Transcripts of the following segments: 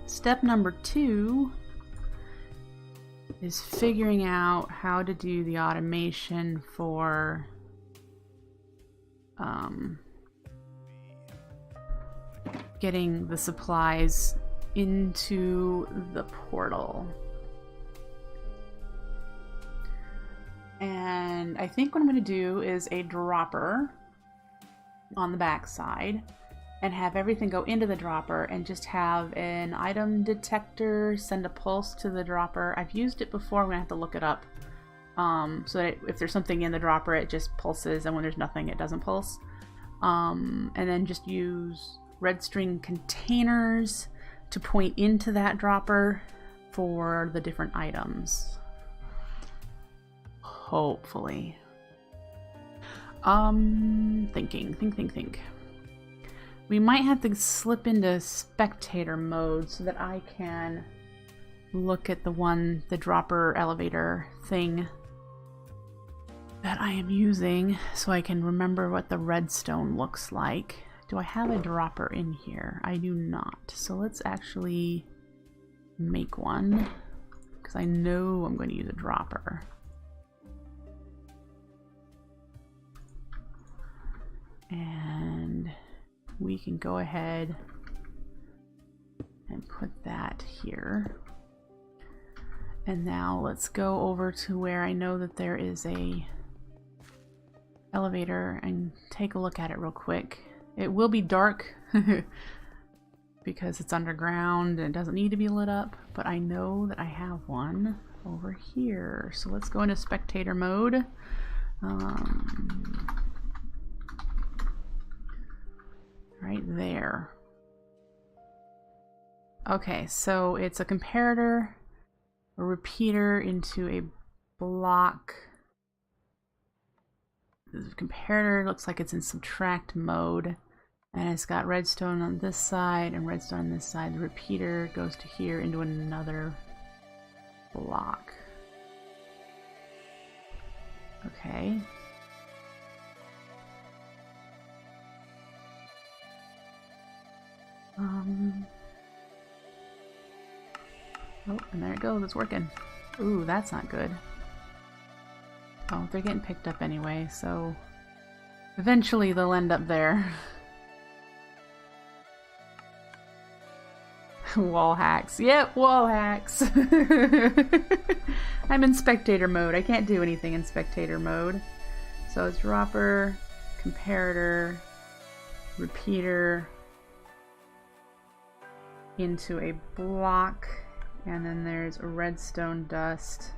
Step number 2 is figuring out how to do the automation for getting the supplies into the portal. And I think what I'm going to do is a dropper on the back side and have everything go into the dropper and just have an item detector send a pulse to the dropper. I've used it before, I'm going to have to look it up. So that if there's something in the dropper, it just pulses, and when there's nothing, it doesn't pulse. And then just use red string containers to point into that dropper for the different items. Hopefully. Think. We might have to slip into spectator mode so that I can look at the dropper elevator thing that I am using so I can remember what the redstone looks like. Do I have a dropper in here? I do not. So let's actually make one, because I know I'm going to use a dropper. And we can go ahead and put that here. And now let's go over to where I know that there is a elevator and take a look at it real quick. It will be dark because it's underground and it doesn't need to be lit up, but I know that I have one over here. So let's go into spectator mode. Right there. Okay, so it's a comparator, a repeater into a block. The comparator looks like it's in subtract mode, and it's got redstone on this side and redstone on this side. The repeater goes to here into another block. Okay. Oh, and there it goes, it's working. Ooh, that's not good. Oh, they're getting picked up anyway, so eventually they'll end up there. Wall hacks. Yep, wall hacks. I'm in spectator mode. I can't do anything in spectator mode. So it's dropper, comparator, repeater, into a block, and then there's a redstone dust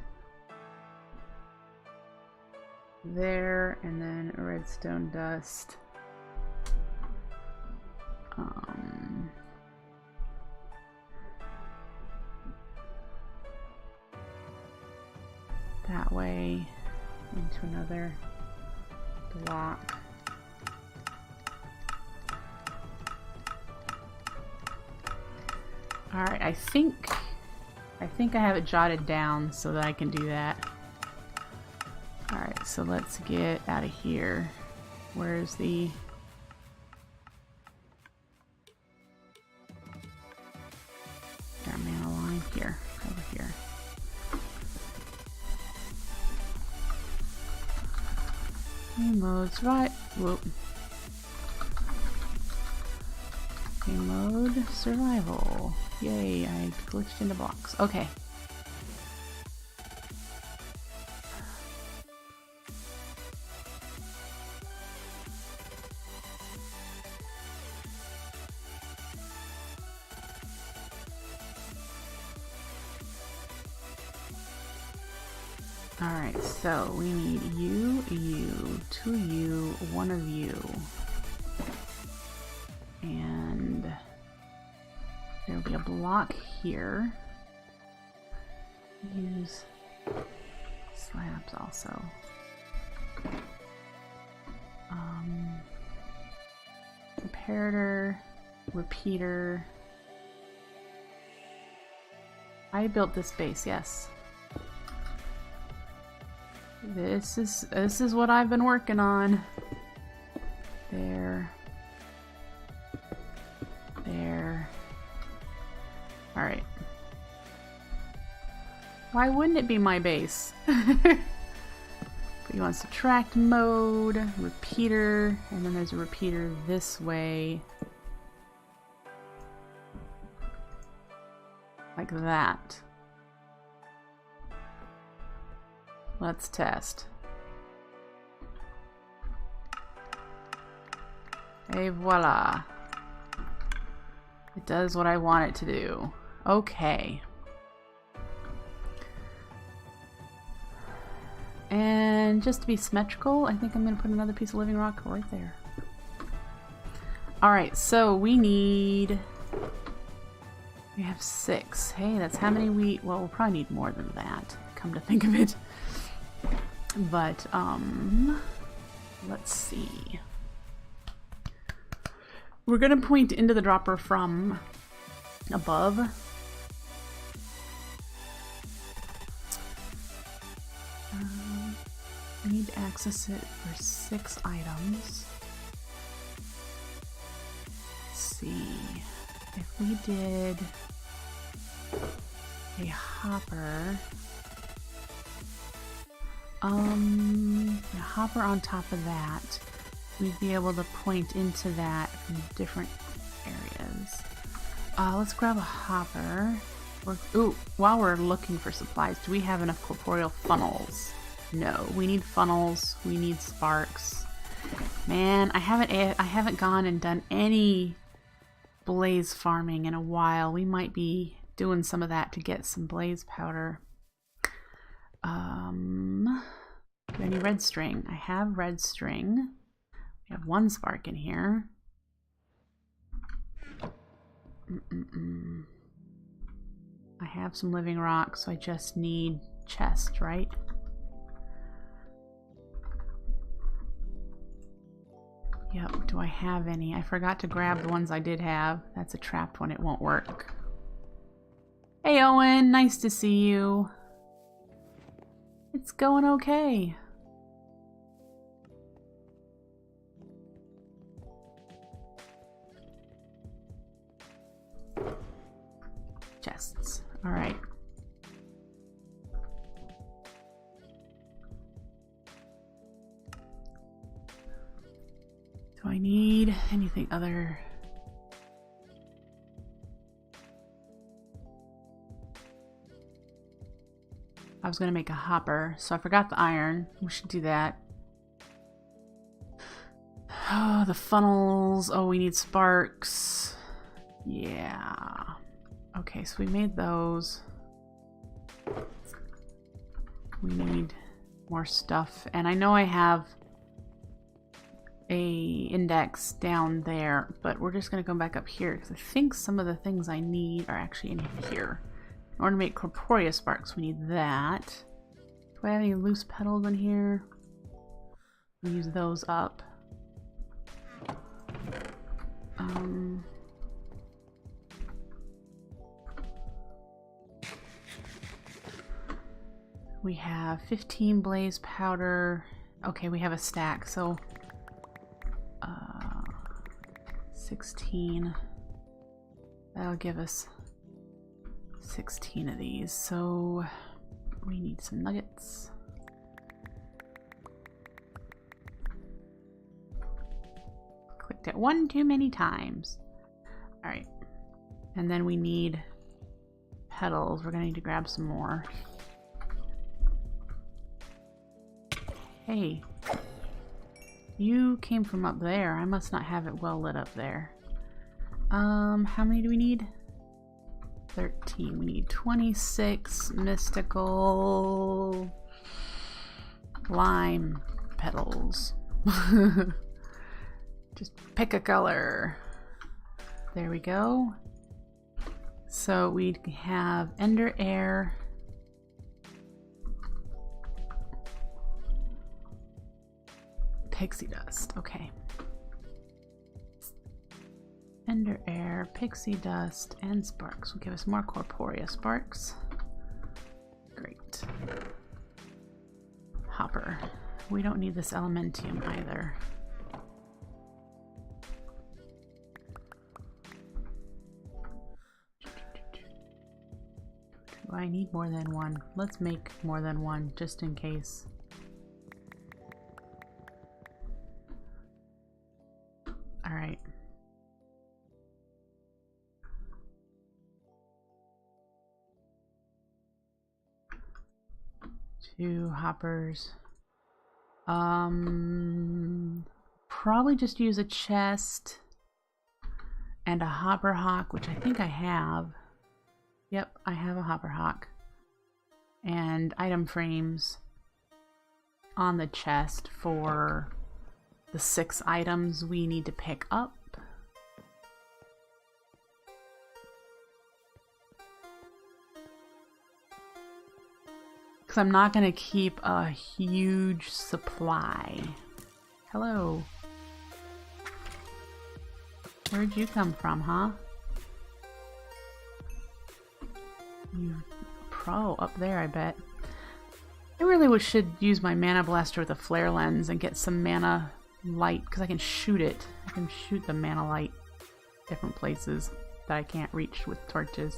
there, and then a redstone dust that way into another block. Alright, I think I have it jotted down so that I can do that. Alright, so let's get out of here. Where's the... There, mana line here, over here. Game mode's right. Whoop. Game mode survival. Yay, I glitched into blocks. Okay. Alright, so we need you, 2 you, 1 of you. And there'll be a block here. Use slabs also. Comparator, repeater. I built this base, yes. This is what I've been working on. There. Alright. Why wouldn't it be my base? Put you on subtract mode, repeater, and then there's a repeater this way. Like that. Let's test. Et voila. It does what I want it to do. Okay. And just to be symmetrical, I think I'm going to put another piece of living rock right there. Alright, so we have 6. Hey, that's how many well, we'll probably need more than that, come to think of it. But, let's see. We're going to point into the dropper from above. I need to access it for 6 items. Let's see. If we did a hopper, a hopper on top of that, we'd be able to point into that from different areas. Let's grab a hopper. Ooh, while we're looking for supplies, do we have enough corporeal funnels? No, we need funnels, we need sparks. Man, I haven't gone and done any blaze farming in a while. We might be doing some of that to get some blaze powder. Do I have any red string? I have red string. We have 1 spark in here. I have some living rock, so I just need chest, right? Yep, do I have any? I forgot to grab the ones I did have. That's a trapped one, it won't work. Hey Owen, nice to see you. It's going okay. Chests, alright. Do I need anything other? I was going to make a hopper, so I forgot the iron. We should do that. Oh, the funnels. Oh, we need sparks. Yeah. Okay, so we made those. We need more stuff. And I know I have a index down there, but we're just going to go back up here because I think some of the things I need are actually in here. In order to make corporeal sparks, we need that. Do I have any loose petals in here? We'll use those up. We have 15 blaze powder. Okay, we have a stack, so 16. That'll give us 16 of these, so we need some nuggets. Clicked it one too many times. Alright. And then we need petals. We're gonna need to grab some more. Hey. You came from up there. I must not have it well lit up there. How many do we need? 13. We need 26 mystical lime petals. Just pick a color. There we go. So we have ender air. Pixie dust. Okay. Ender air, pixie dust, and sparks will give us more corporeal sparks. Great. Hopper. We don't need this elementium either. Do I need more than one? Let's make more than one, just in case. Alright. 2 hoppers. Probably just use a chest and a hopper hawk, which I think I have. Yep, I have a hopper hawk. And item frames on the chest for the 6 items we need to pick up. Because I'm not going to keep a huge supply. Hello. Where'd you come from, huh? You pro up there, I bet. I really should use my mana blaster with a flare lens and get some mana light, because I can shoot it. I can shoot the mana light different places that I can't reach with torches.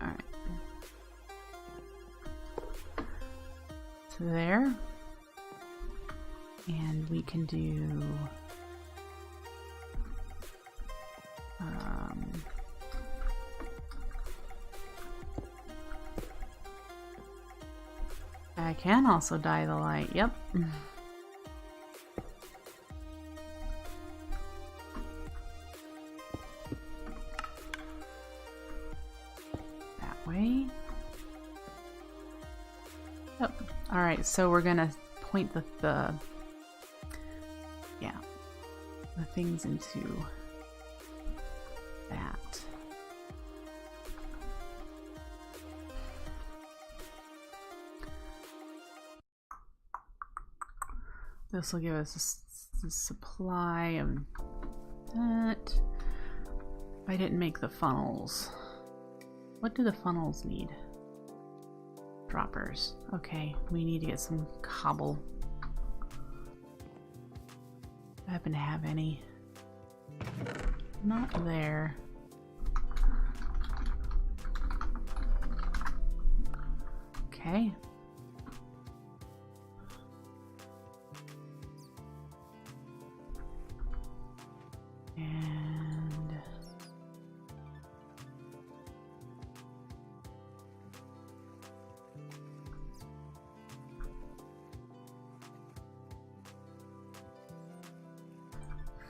Alright. So there. And we can do I can also dye the light, yep. That way. Yep. Alright, so we're gonna point the things into that. This will give us a supply of that. I didn't make the funnels. What do the funnels need? Droppers. Okay, we need to get some cobble. I happen to have any. Not there. Okay. And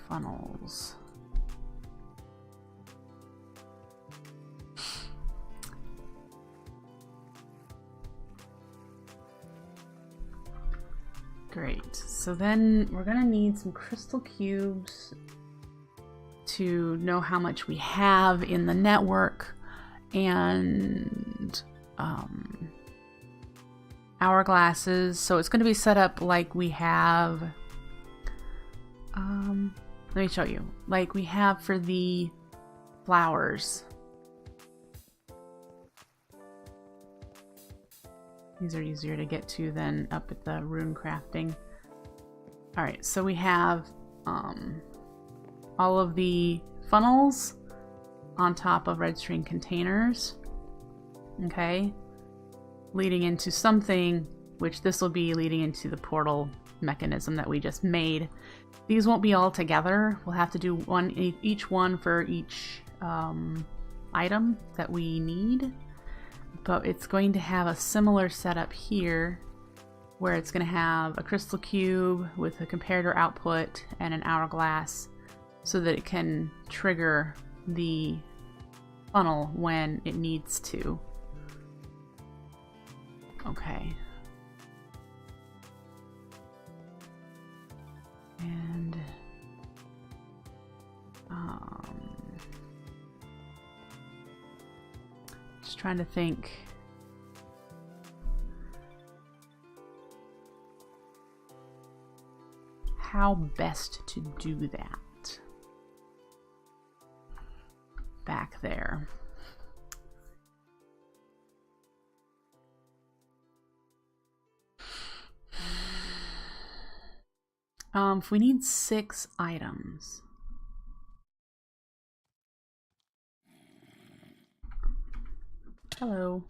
funnels. Great. So then we're gonna need some crystal cubes to know how much we have in the network, and hourglasses. So it's going to be set up like we have, let me show you, like we have for the flowers. These are easier to get to than up at the rune crafting. All right, so we have all of the funnels on top of red string containers, okay, leading into something, which this will be leading into the portal mechanism that we just made. These won't be all together. We'll have to do each one for each item that we need, but it's going to have a similar setup here, where it's going to have a crystal cube with a comparator output and an hourglass, so that it can trigger the funnel when it needs to. Okay. And just trying to think. How best to do that. Back there. If we need 6 items. Hello.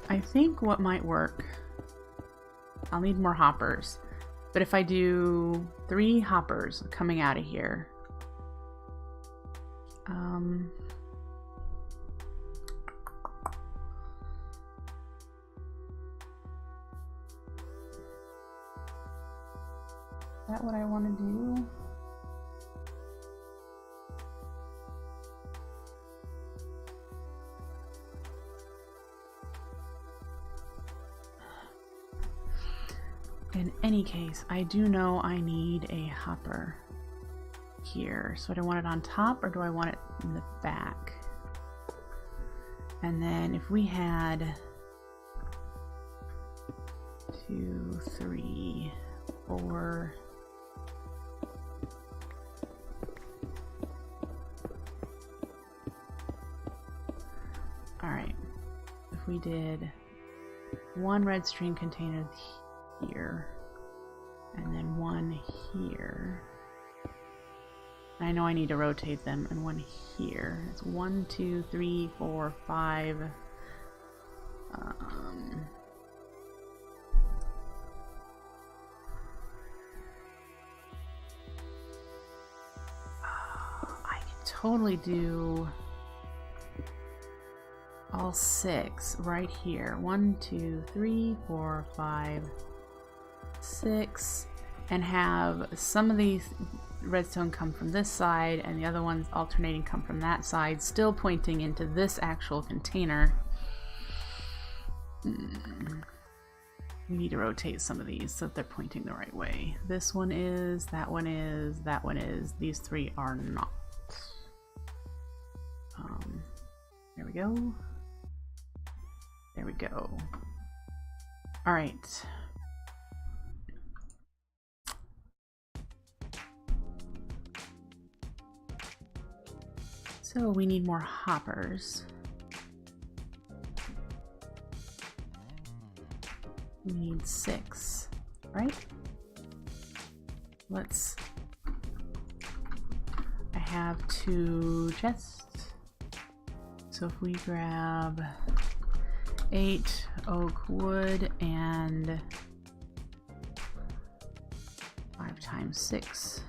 I think what might work, I'll need more hoppers, but if I do 3 hoppers coming out of here, is that what I want to do? In any case, I do know I need a hopper here. So do I want it on top or do I want it in the back? And then if we had 2, 3, 4. All right. If we did 1 red string container here and then 1 here. I know I need to rotate them, and 1 here. It's 1, 2, 3, 4, 5. I can totally do all 6 right here. 1, 2, 3, 4, 5, 6, and have some of these redstone come from this side and the other ones alternating come from that side, still pointing into this actual container. We need to rotate some of these so that they're pointing the right way. This one is, that one is, that one is. These 3 are not. There we go. There we go. All right. So we need more hoppers. We need 6, right? I have 2 chests. So if we grab 8 oak wood and 5 times 6.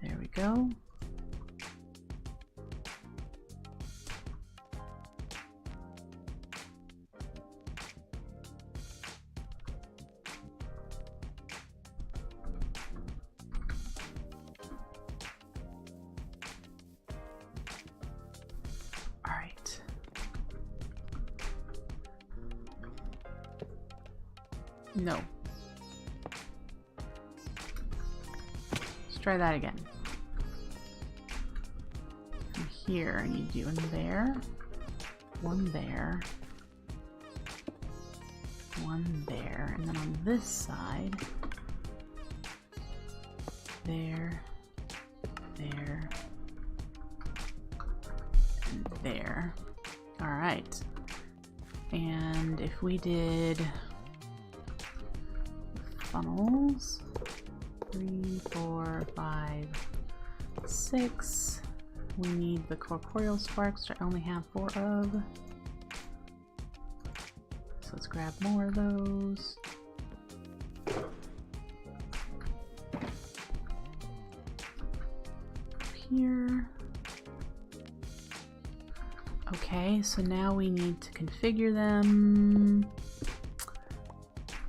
There we go. All right. No. Let's try that again. Here, I need you in there, 1 there, 1 there, and then on this side, there, there, and there. All right. And if we did funnels, 3, 4, 5, 6. We need the corporeal sparks, which I only have 4 of. So let's grab more of those. Here. Okay, so now we need to configure them.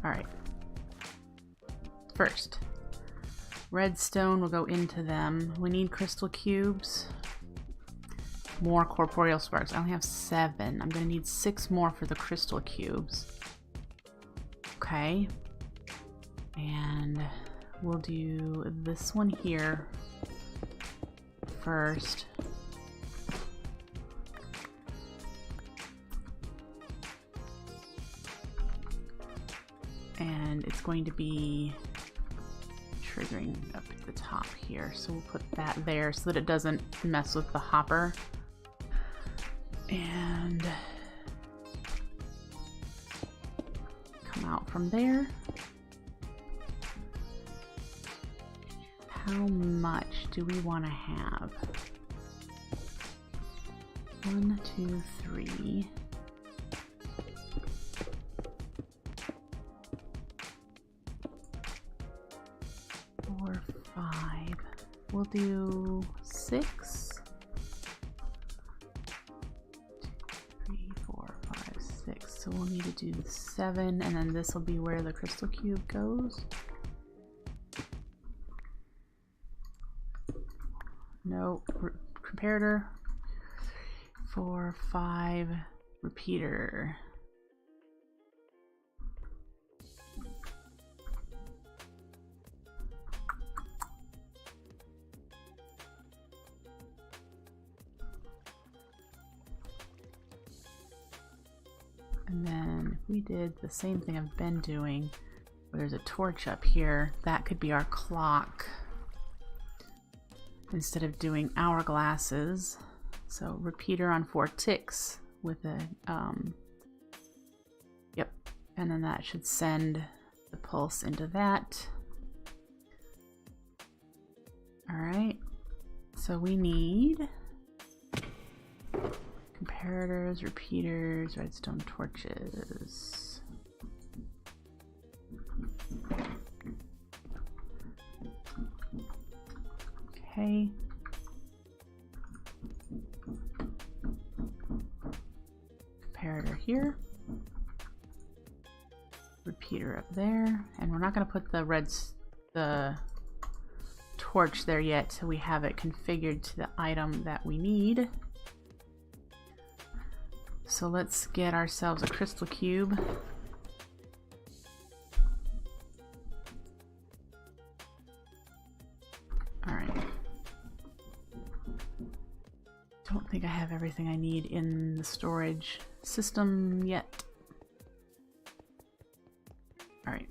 All right. First, redstone will go into them. We need crystal cubes. More corporeal sparks. I only have 7. I'm gonna need 6 more for the crystal cubes. Okay. And we'll do this one here first. and it's going to be triggering up at the top here. So we'll put that there so that it doesn't mess with the hopper. And come out from there. How much do we want to have? 1, 2, 3. 4, 5. We'll do 6. 2, 3, 4, 5, 6. So we'll need to do 7, and then this will be where the crystal cube goes. No, comparator. 4, 5, repeater. And then if we did the same thing I've been doing, where there's a torch up here, that could be our clock. Instead of doing hourglasses. So repeater on 4 ticks with a, yep. And then that should send the pulse into that. All right. So we need comparators, repeaters, redstone torches. Okay. Comparator here. Repeater up there. And we're not going to put the torch there yet till we have it configured to the item that we need. So let's get ourselves a crystal cube. Alright. Don't think I have everything I need in the storage system yet. Alright.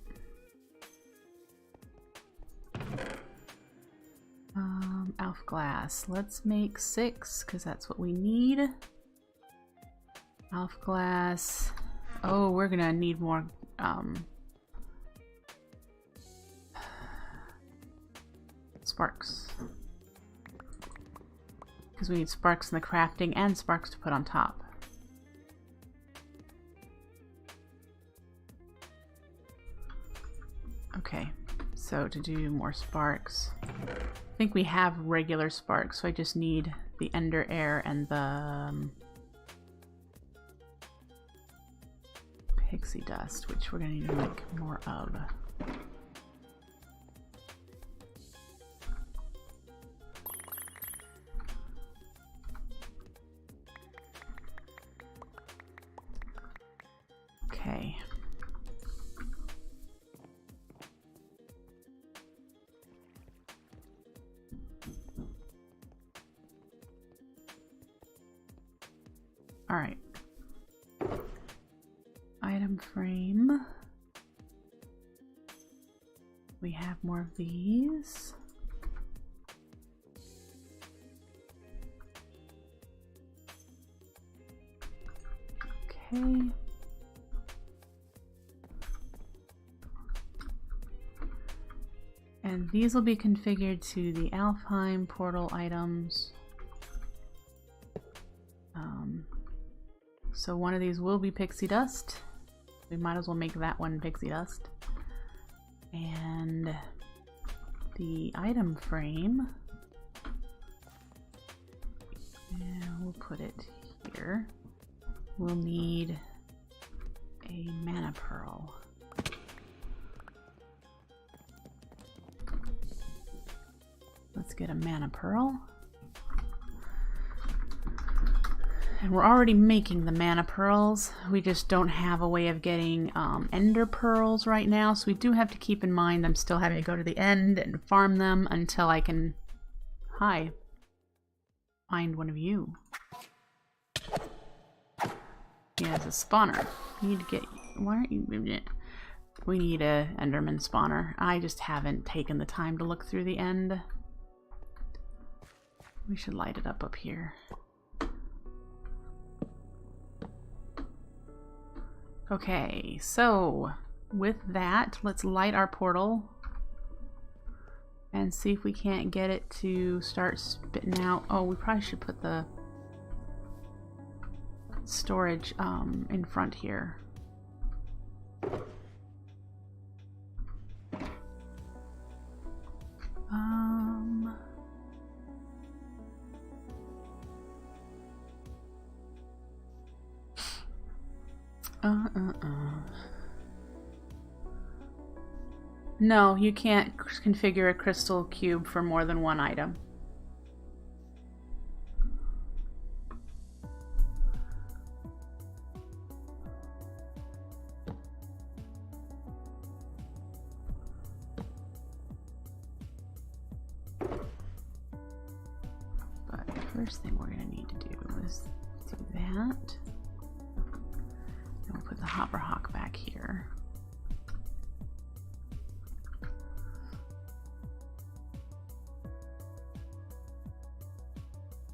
Alf glass. Let's make 6 because that's what we need. Alf glass. Oh, we're gonna need more sparks. Because we need sparks in the crafting and sparks to put on top. Okay, so to do more sparks, I think we have regular sparks, so I just need the ender air and the pixie dust, which we're going to need to make more of. Okay. All right. Item frame. We have more of these. Okay. And these will be configured to the Alfiem portal items. So one of these will be pixie dust. We might as well make that one pixie dust. And the item frame, and we'll put it here. We'll need a mana pearl. Let's get a mana pearl. And we're already making the mana pearls. We just don't have a way of getting ender pearls right now, so we do have to keep in mind I'm still having to go to the end and farm them until I can, hi, find one of you. He has a spawner. You need to get, why aren't you, We need a Enderman spawner. I just haven't taken the time to look through the end. We should light it up here. Okay, so with that, let's light our portal and see if we can't get it to start spitting out. Oh, we probably should put the storage in front here. No, you can't configure a crystal cube for more than one item. But the first thing we're going to need to do is do that. Then we'll put the hopper hawk back here.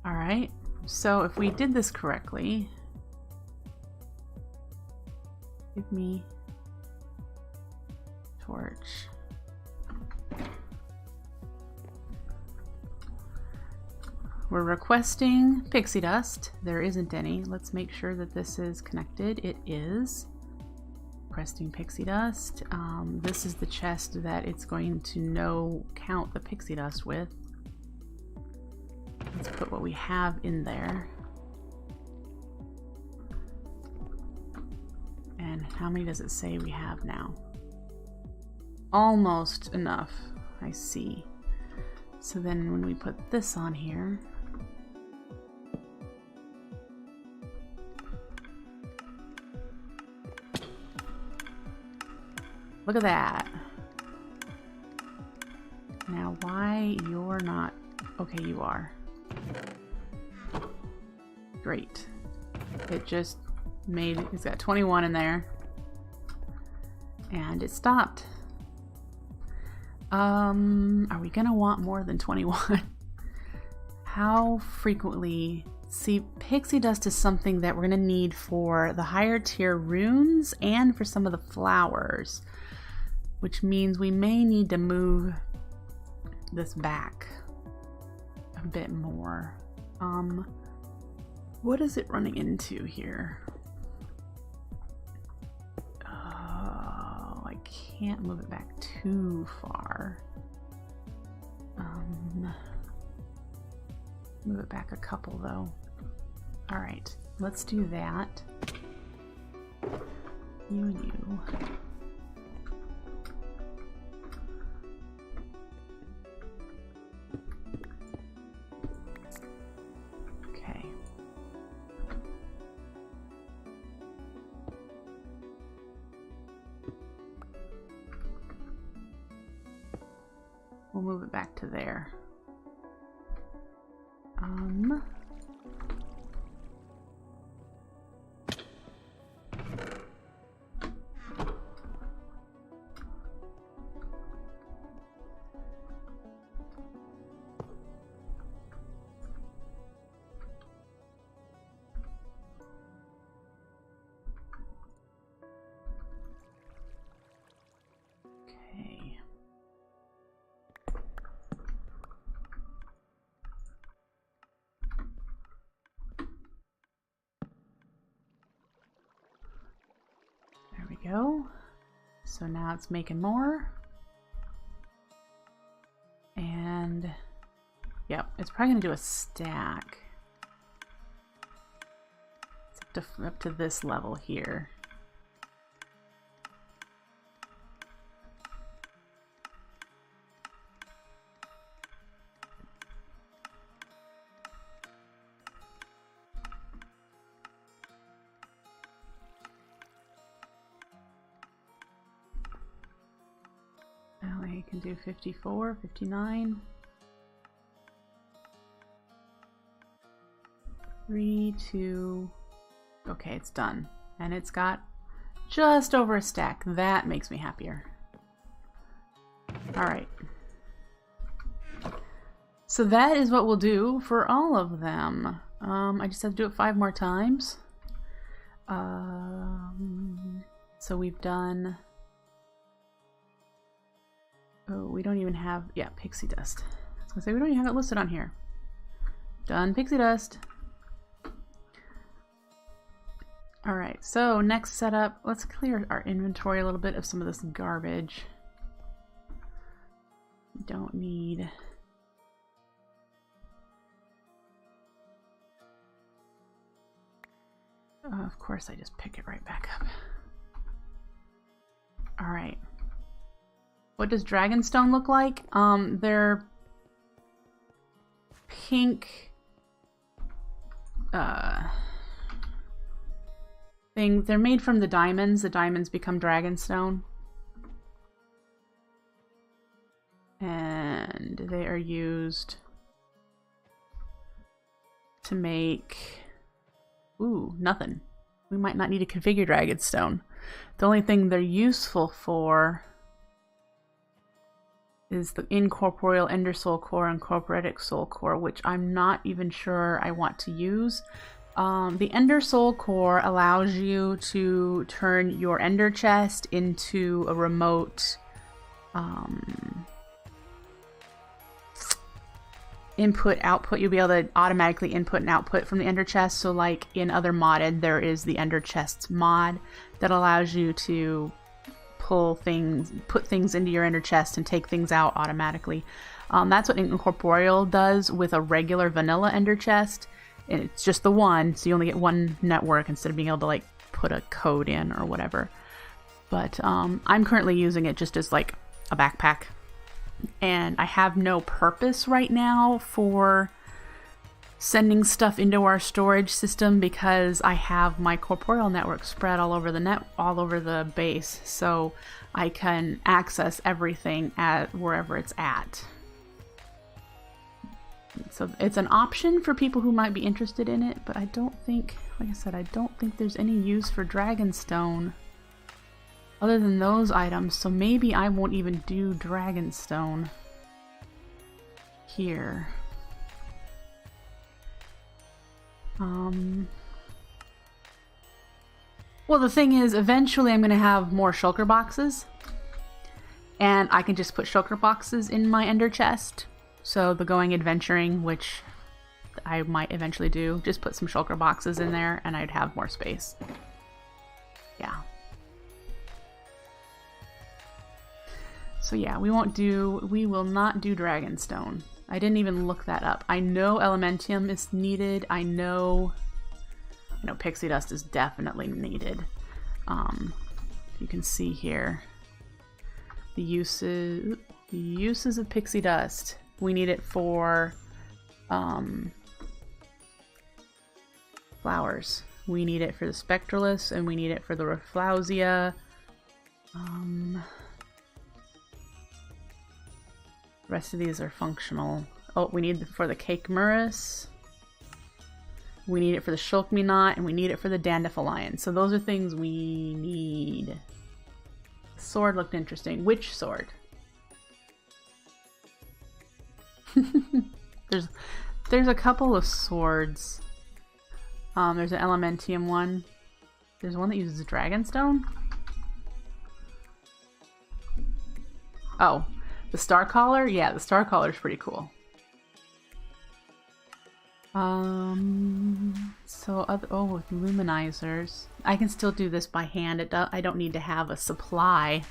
Alright, so if we did this correctly, give me torch. We're requesting pixie dust. There isn't any. Let's make sure that this is connected. It is. Requesting pixie dust. This is the chest that it's going to count the pixie dust with. Let's put what we have in there. And how many does it say we have now? Almost enough, I see. So then when we put this on here, look at that. Now why you're not, okay, you are. Great. It just made, it's got 21 in there. And it stopped. Are we gonna want more than 21? How frequently? See, pixie dust is something that we're gonna need for the higher tier runes and for some of the flowers, which means we may need to move this back a bit more. What is it running into here? Oh, I can't move it back too far. Move it back a couple though. All right, let's do that. You and you. We'll move it back to there. Go. So now it's making more. And yep, it's probably gonna do a stack. It's up to this level here. Can do 54, 59. 3, 2. Okay, it's done. And it's got Just over a stack. That makes me happier. Alright. So that is what we'll do for all of them. I just have to do it 5 more times. So we've done... Oh, we don't even have... Yeah, pixie dust. I was gonna say, we don't even have it listed on here. Done pixie dust. Alright, so next setup, let's clear our inventory a little bit of some of this garbage. We don't need... of course, I just pick it right back up. Alright. What does Dragonstone look like? They're pink thing. They're made from the diamonds. The diamonds become Dragonstone. And they are used to make... Ooh, nothing. We might not need to configure Dragonstone. The only thing they're useful for is the incorporeal Ender Soul Core and Corporetic Soul Core, which I'm not even sure I want to use. The Ender Soul Core allows you to turn your Ender Chest into a remote input-output. You'll be able to automatically input and output from the Ender Chest. So like in other modded, there is the Ender Chests mod that allows you to pull things, put things into your Ender Chest and take things out automatically. That's what Incorporeal does with a regular vanilla Ender Chest. And it's just the one, so you only get one network instead of being able to like put a code in or whatever. But I'm currently using it just as like a backpack. And I have no purpose right now for sending stuff into our storage system because I have my corporeal network spread all over the base, so I can access everything at wherever it's at. So it's an option for people who might be interested in it, but I don't think, like I said, I don't think there's any use for Dragonstone other than those items, so maybe I won't even do Dragonstone here. Well, the thing is, eventually I'm going to have more shulker boxes, and I can just put shulker boxes in my Ender Chest. So the going adventuring, which I might eventually do, just put some shulker boxes in there and I'd have more space. Yeah. So yeah, we will not do Dragonstone. I didn't even look that up. I know Elementium is needed. I know Pixie Dust is definitely needed. You can see here the uses of Pixie Dust. We need it for flowers. We need it for the Spectralus, and we need it for the Rafflesia. The rest of these are functional. Oh, we need it for the Cake Murus. We need it for the Shulk-Me-Not, and we need it for the Dandelion. So those are things we need. Sword looked interesting. Which sword? There's a couple of swords. There's an Elementium one. There's one that uses Dragonstone. Oh, the Star Collar? Yeah, the Star Collar is pretty cool. With luminizers, I can still do this by hand. I don't need to have a supply.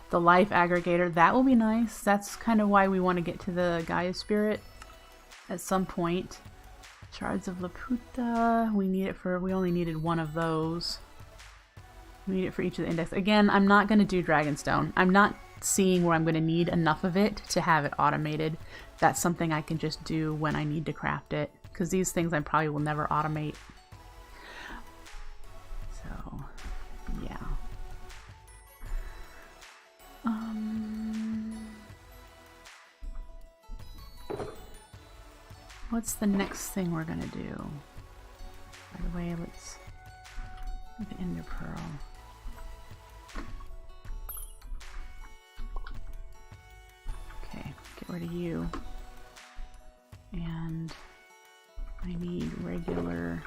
The life aggregator, that will be nice. That's kind of why we want to get to the Gaia Spirit at some point. Shards of Laputa, we only needed one of those. We need it for each of the index. Again, I'm not going to do Dragonstone. I'm not seeing where I'm going to need enough of it to have it automated. That's something I can just do when I need to craft it, because these things I probably will never automate. So, yeah. What's the next thing we're gonna do? By the way, let's the Ender Pearl. rid of you. And I need regular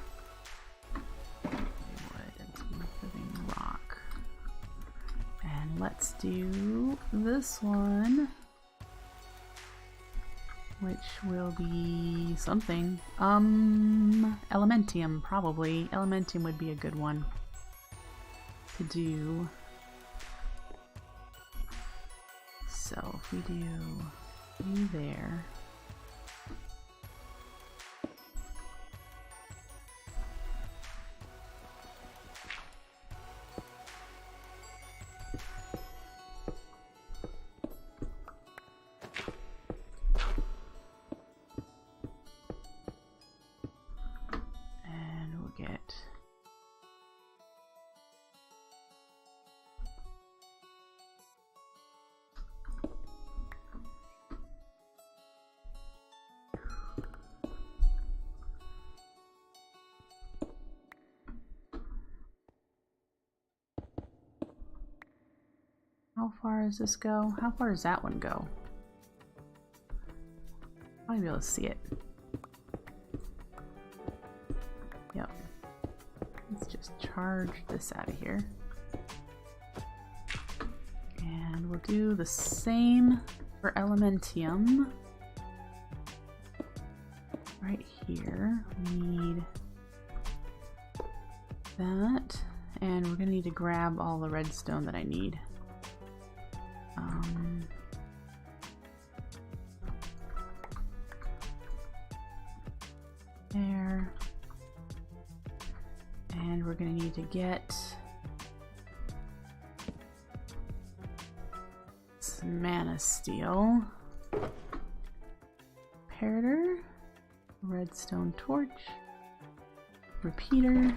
wood and some living rock. And let's do this one, which will be something. Elementium, probably. Elementium would be a good one to do. So if we do you there. How far does this go? How far does that one go? I might be able to see it. Yep. Let's just charge this out of here. And we'll do the same for Elementium. Right here, we need that. And we're gonna need to grab all the redstone that I need. There. And we're going to need to get some mana steel. Imperator, redstone torch, repeater,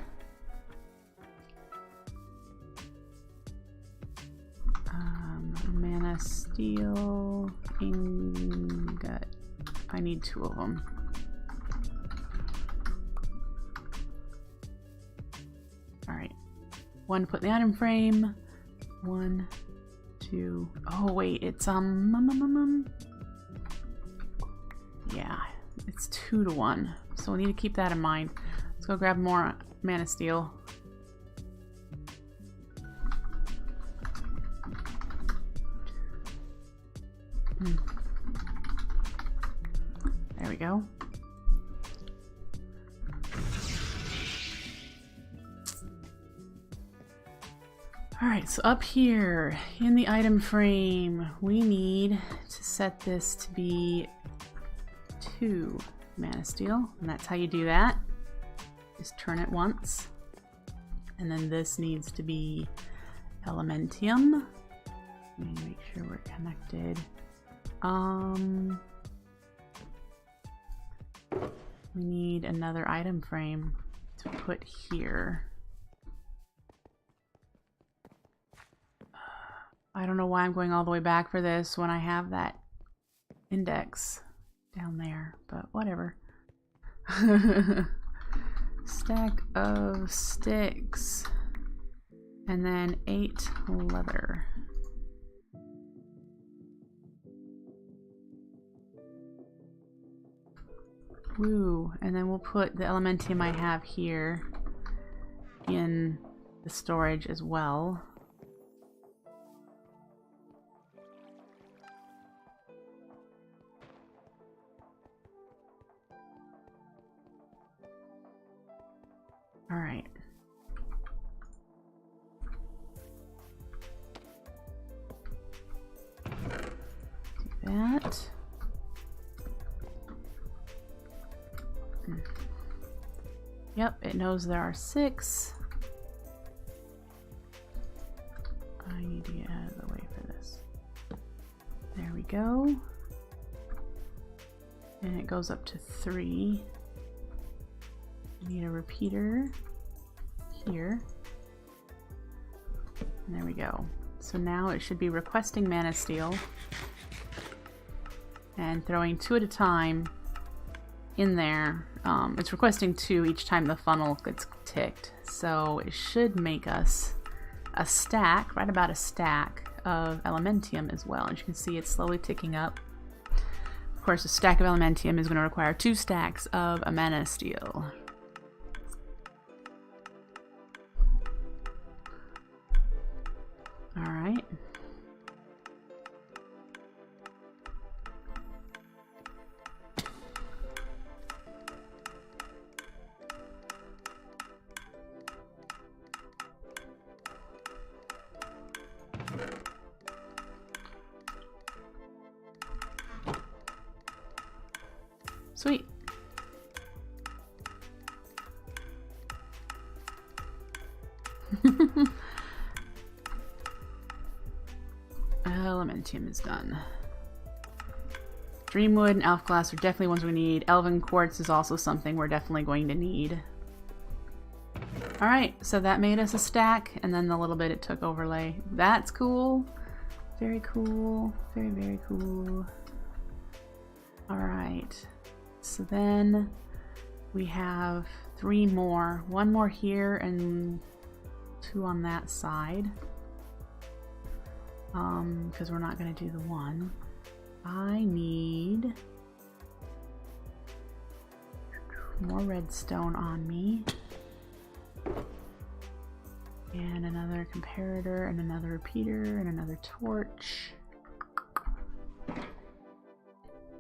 mana steel, ingot. I need 2 of them. Alright. 1 to put in the item frame. 1, 2. Oh wait, it's yeah, it's 2 to 1. So we need to keep that in mind. Let's go grab more mana steel. There we go. Alright, so up here in the item frame, we need to set this to be 2 mana steel, and that's how you do that. Just turn it once. And then this needs to be Elementium. Let me make sure we're connected. We need another item frame to put here. I don't know why I'm going all the way back for this when I have that index down there, but whatever. Stack of sticks and then 8 leather. Woo, and then we'll put the Elementium I have here in the storage as well. All right. Do that. Yep, it knows there are 6. I need to get out of the way for this. There we go. And it goes up to 3. I need a repeater here. And there we go. So now it should be requesting mana steel and throwing 2 at a time in there. It's requesting 2 each time the funnel gets ticked. So it should make us a stack, right about a stack of Elementium as well. As you can see, it's slowly ticking up. course, a stack of elementium is going to require 2 stacks of amana steel. Alright. Sweet. Elementium is done. Dreamwood and Elf Glass are definitely ones we need. Elven Quartz is also something we're definitely going to need. Alright, so that made us a stack, and then the little bit it took overlay. That's cool. Very cool. Very, very cool. Alright. So then we have 3 more. 1 more here and 2 on that side. Because we're not going to do the 1. I need more redstone on me. And another comparator and another repeater and another torch.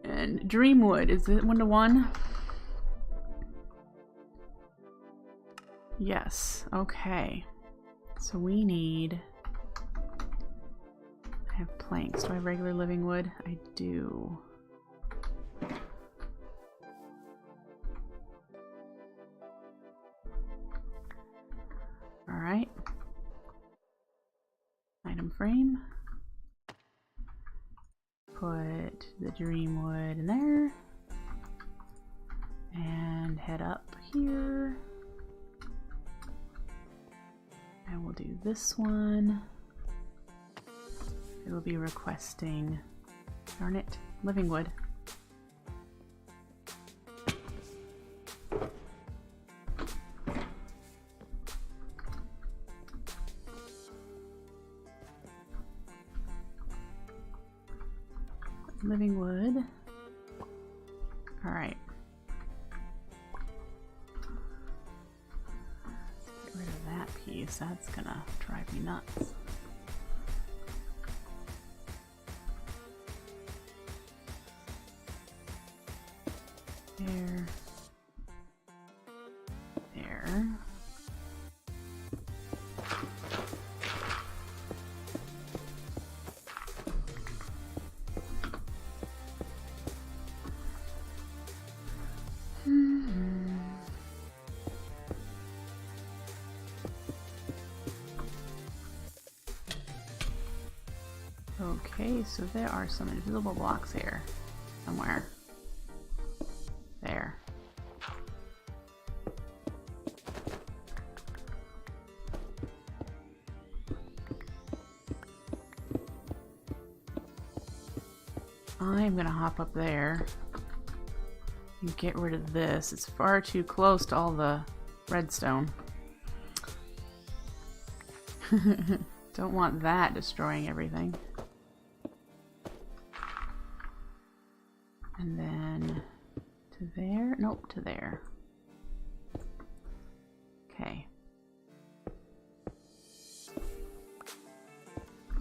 And Dreamwood, is it 1 to 1? Yes, okay. So we need... I have planks. Do I have regular living wood? I do. Alright. Item frame. Put the Dreamwood in there. And head up here. I will do this one. It will be requesting, darn it, living wood. Living wood. Alright. Get rid of that piece. That's gonna drive me nuts. There. There. Okay, so there are some invisible blocks here somewhere. There. I'm gonna hop up there and get rid of this. It's far too close to all the redstone. Don't want that destroying everything. And then to there? Nope, to there. Okay.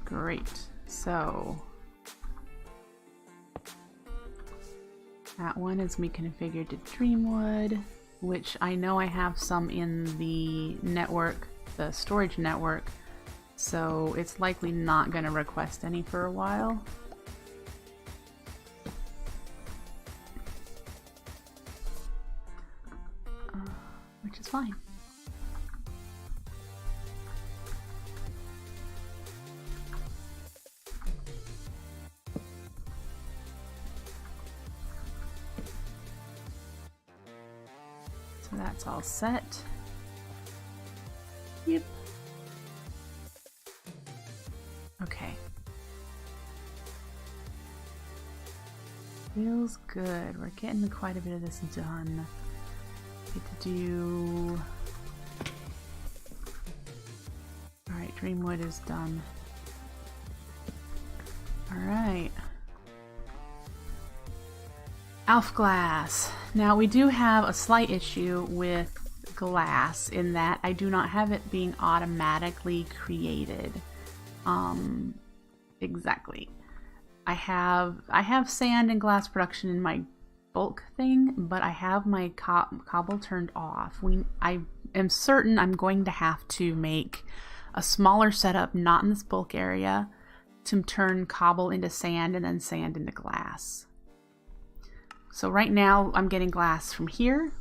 Great. So that one is me configured to Dreamwood, which I know I have some in the network, the storage network, so it's likely not going to request any for a while. Which is fine. So that's all set. Yep. Okay. Feels good. We're getting quite a bit of this done. Get to do... Alright, Dreamwood is done. Alright. Alf glass. Now we do have a slight issue with glass in that I do not have it being automatically created. Exactly. I have sand and glass production in my bulk thing, but I have my cobble turned off. I am certain I'm going to have to make a smaller setup, not in this bulk area, to turn cobble into sand and then sand into glass. So right now I'm getting glass from here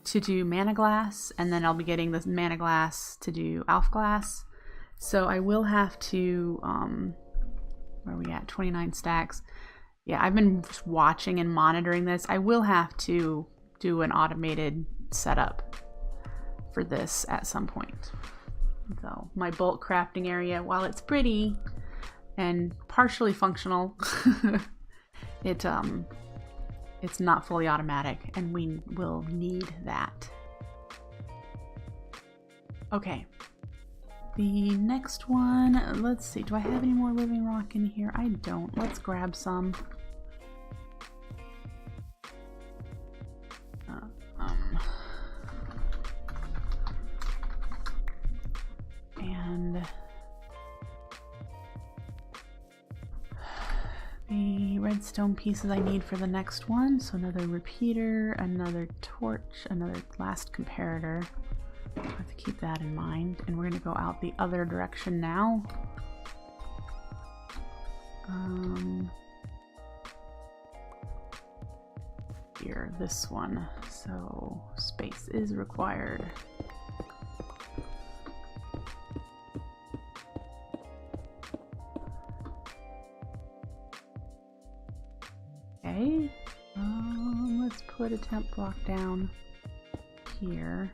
to do mana glass, and then I'll be getting this mana glass to do Alf glass. So I will have to, where are we at? 29 stacks. Yeah, I've been just watching and monitoring this. I will have to do an automated setup for this at some point. So my bulk crafting area, while it's pretty and partially functional, it's not fully automatic, and we will need that. Okay. The next one, let's see, do I have any more living rock in here? I don't. Let's grab some. And the redstone pieces I need for the next one. So another repeater, another torch, another last comparator. I have to keep that in mind. And we're going to go out the other direction now. Here, this one. So space is required. Okay. Let's put a temp block down here.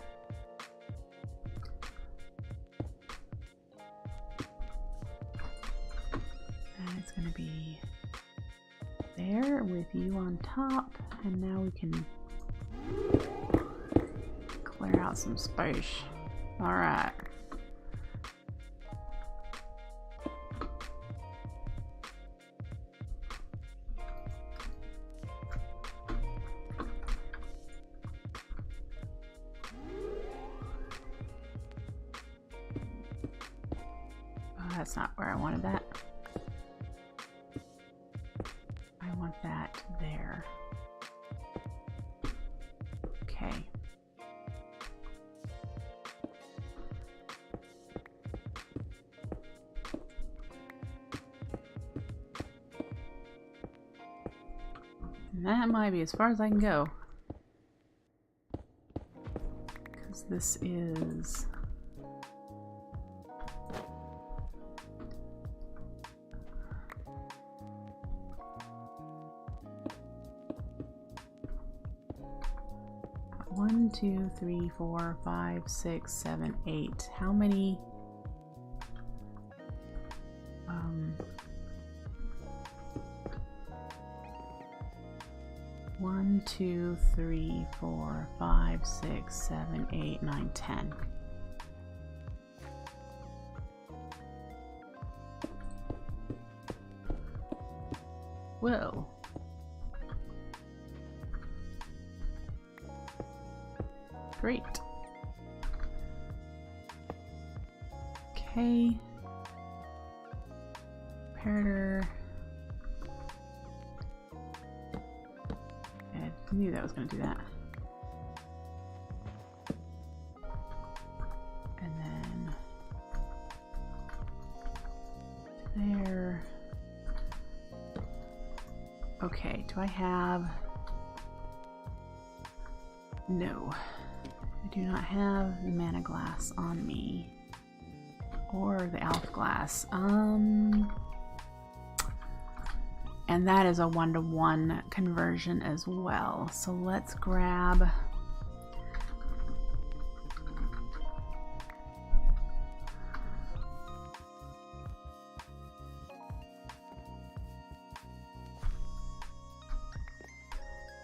It's going to be there with you on top, and now we can clear out some space. All right. Oh, that's not where I wanted that. I want that there. Okay. And that might be as far as I can go. Because this is... One, two, three, 4, 5, 6, 7, 8. How many? 1, 2, 3, 4, 5, 6, 7, 8, 9, 10. Whoa. Great. Okay. Comparator. I knew that was going to do that. And then there. Okay, do I have... No. I do not have the mana glass on me. Or the Alf glass. And that is a 1-to-1 conversion as well. So let's grab...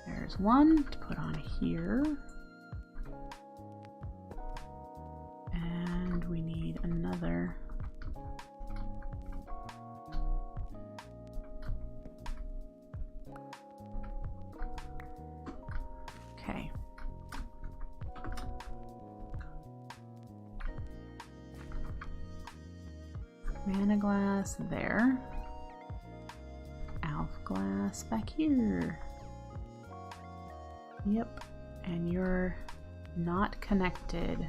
There's one to put on here. And we need another. Mana glass there. Alf glass back here. Yep, and you're not connected.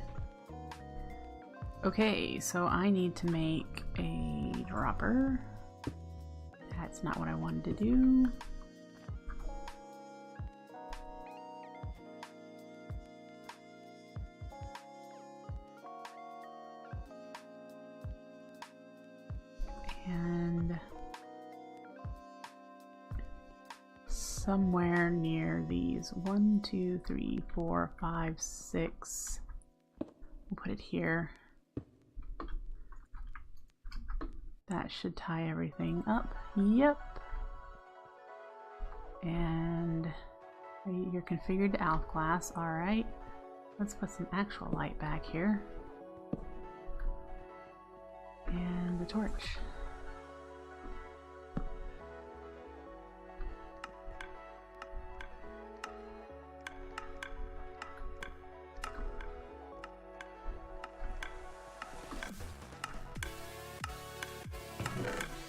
Okay, so I need to make a dropper. That's not what I wanted to do. And somewhere near these 1, 2, 3, 4, 5, 6. We'll put it here. That should tie everything up. Yep. And you're configured to Alf glass. Alright. Let's put some actual light back here. And the torch.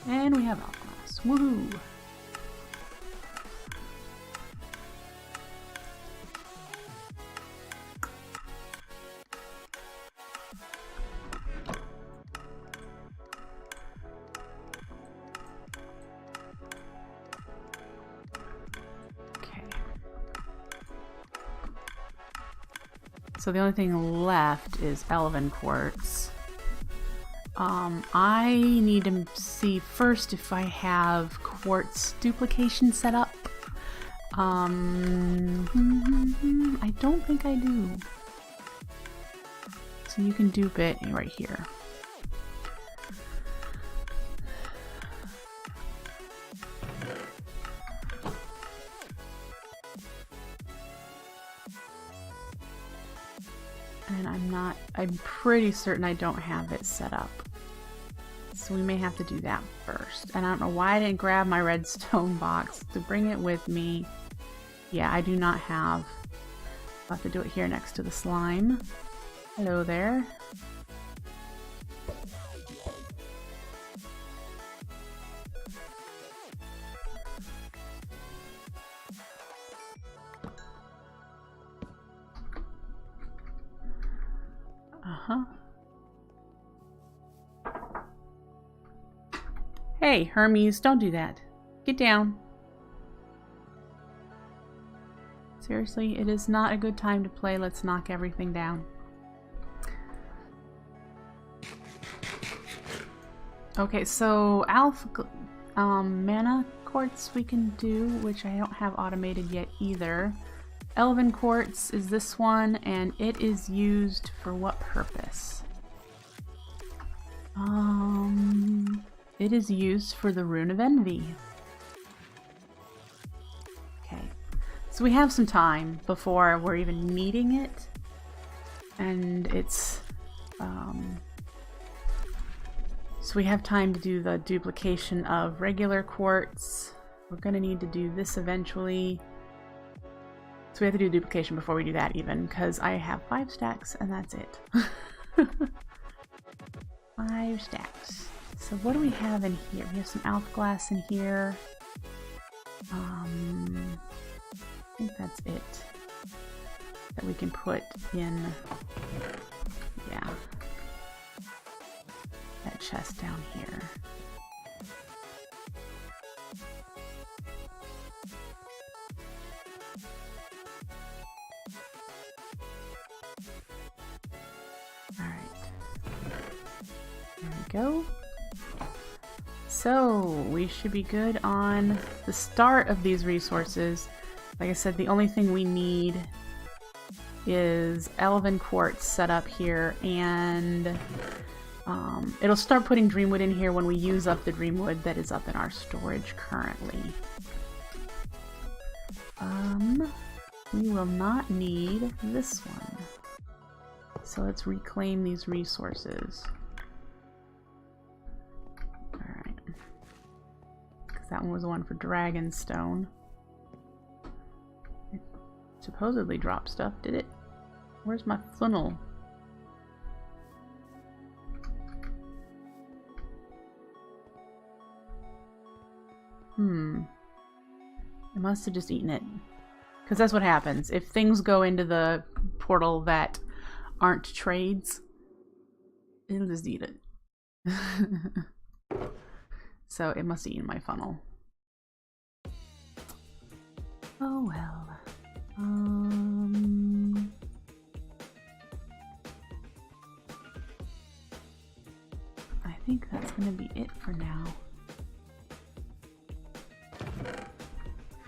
And we have Alf glass. Woohoo! Okay. So the only thing left is elven quartz. I need to see first if I have quartz duplication set up. I don't think I do. So you can dupe it right here. And I'm pretty certain I don't have it set up. So we may have to do that first. And I don't know why I didn't grab my redstone box to bring it with me. Yeah, I do not have. I'll have to do it here next to the slime. Hello there. Uh-huh. Hey, Hermes, don't do that. Get down. Seriously, it is not a good time to play. Let's knock everything down. Okay, so mana quartz we can do, which I don't have automated yet either. Elven quartz is this one, and it is used for what purpose? It is used for the Rune of Envy. Okay, so we have some time before we're even needing it, and it's so we have time to do the duplication of regular quartz. We're gonna need to do this eventually. So we have to do duplication before we do that even, because I have 5 stacks and that's it. 5 stacks. So what do we have in here? We have some Alf glass in here. I think that's it that we can put in, yeah, that chest down here. Go. So we should be good on the start of these resources. Like I said, the only thing we need is elven quartz set up here, and it'll start putting dreamwood in here when we use up the dreamwood that is up in our storage currently. We will not need this one. So let's reclaim these resources. That one was the one for Dragonstone. It supposedly dropped stuff, did it? Where's my funnel? I must have just eaten it. Because that's what happens. If things go into the portal that aren't trades, it'll just eat it. So it must have eaten my funnel. Oh well. I think that's gonna be it for now.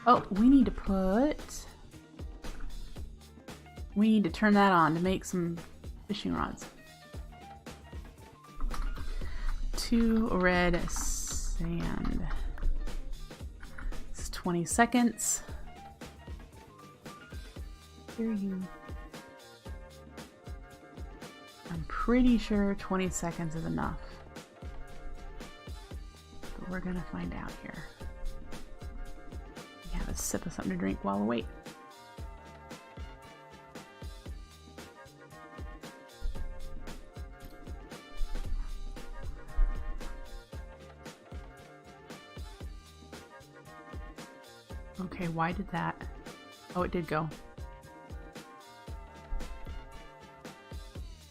Oh, we need to turn that on to make some fishing rods. 2 red sand. It's 20 seconds. Here you. I'm pretty sure 20 seconds is enough. But we're gonna find out here. Have a sip of something to drink while we wait. Okay, why did that? Oh, it did go.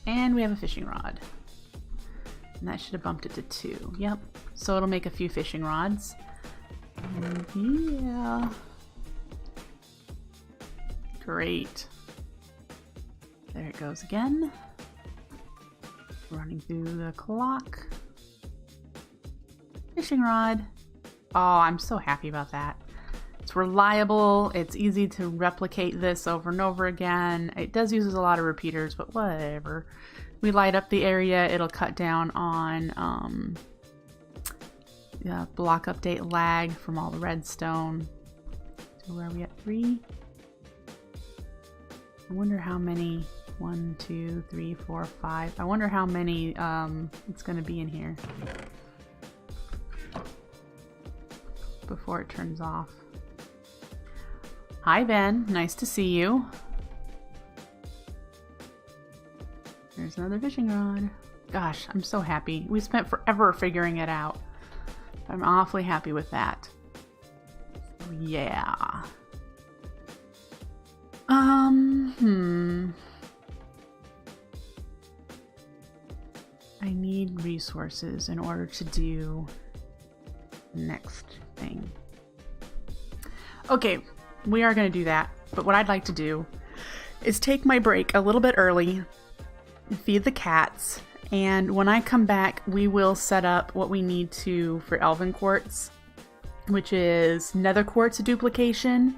And we have a fishing rod. And that should have bumped it to 2. Yep. So it'll make a few fishing rods. Yeah. Great. There it goes again. Running through the clock. Fishing rod. Oh, I'm so happy about that. It's reliable. It's easy to replicate this over and over again. It does use a lot of repeaters, but whatever. We light up the area. It'll cut down on block update lag from all the redstone. So where are we at? 3? I wonder how many. 1, 2, 3, 4, 5. I wonder how many it's going to be in here before it turns off. Hi Ben, nice to see you. There's another fishing rod. Gosh, I'm so happy. We spent forever figuring it out. I'm awfully happy with that. So, yeah. I need resources in order to do the next thing. Okay, we are going to do that. But what I'd like to do is take my break a little bit early, feed the cats, and when I come back, we will set up what we need to for Elven Quartz, which is Nether Quartz duplication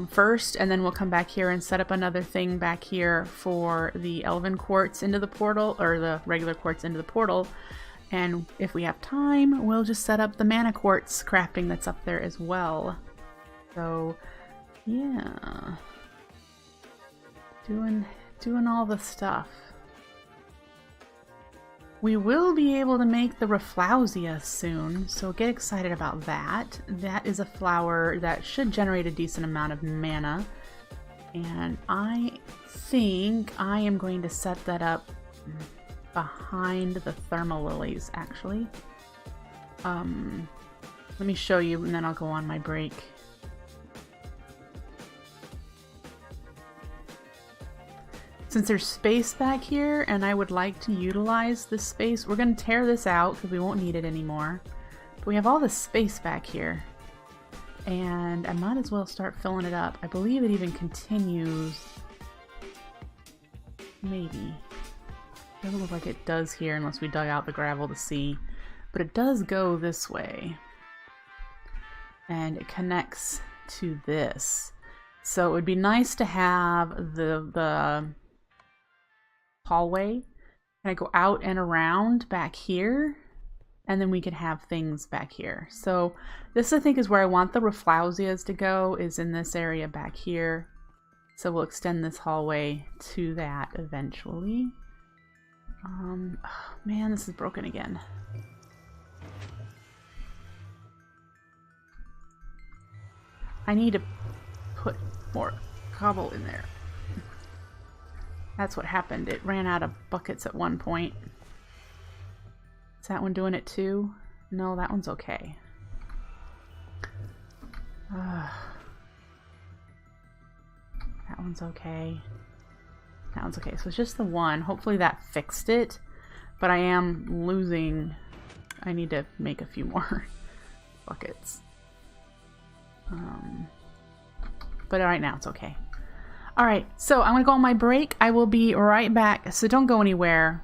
first, and then we'll come back here and set up another thing back here for the Elven Quartz into the portal, or the regular quartz into the portal. And if we have time, we'll just set up the Mana Quartz crafting that's up there as well. So, yeah. Doing all the stuff. We will be able to make the Rafflesia soon, so get excited about that. That is a flower that should generate a decent amount of mana. And I think I am going to set that up behind the thermal lilies, actually. Let me show you and then I'll go on my break. Since there's space back here and I would like to utilize this space, we're going to tear this out because we won't need it anymore. But we have all this space back here. And I might as well start filling it up. I believe it even continues. Maybe. It doesn't look like it does here unless we dug out the gravel to see. But it does go this way. And it connects to this. So it would be nice to have the hallway kind of go out and around back here, and then we could have things back here. So this, I think, is where I want the Rafflesias to go, is in this area back here. So we'll extend this hallway to that eventually. Oh, man, this is broken again. I need to put more cobble in there. That's what happened. It ran out of buckets at one point. Is that one doing it too? No, that one's okay. That one's okay. That one's okay. So it's just the one. Hopefully that fixed it. But I am losing. I need to make a few more buckets. But right now it's okay. Alright, so I'm going to go on my break. I will be right back. So don't go anywhere.